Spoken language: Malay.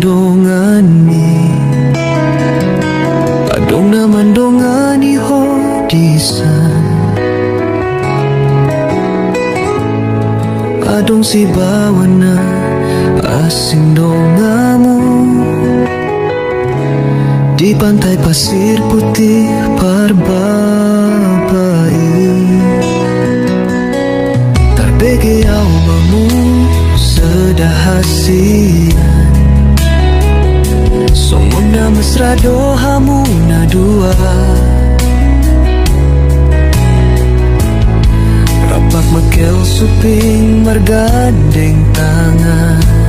dongani Adong naman dongani ho disan Adong si bawana asing dongamu Di pantai pasir putih parbabai Tarbege aumamu sedahasian Songona mesra dohamu na dua Rapak mekel suping margandeng tangan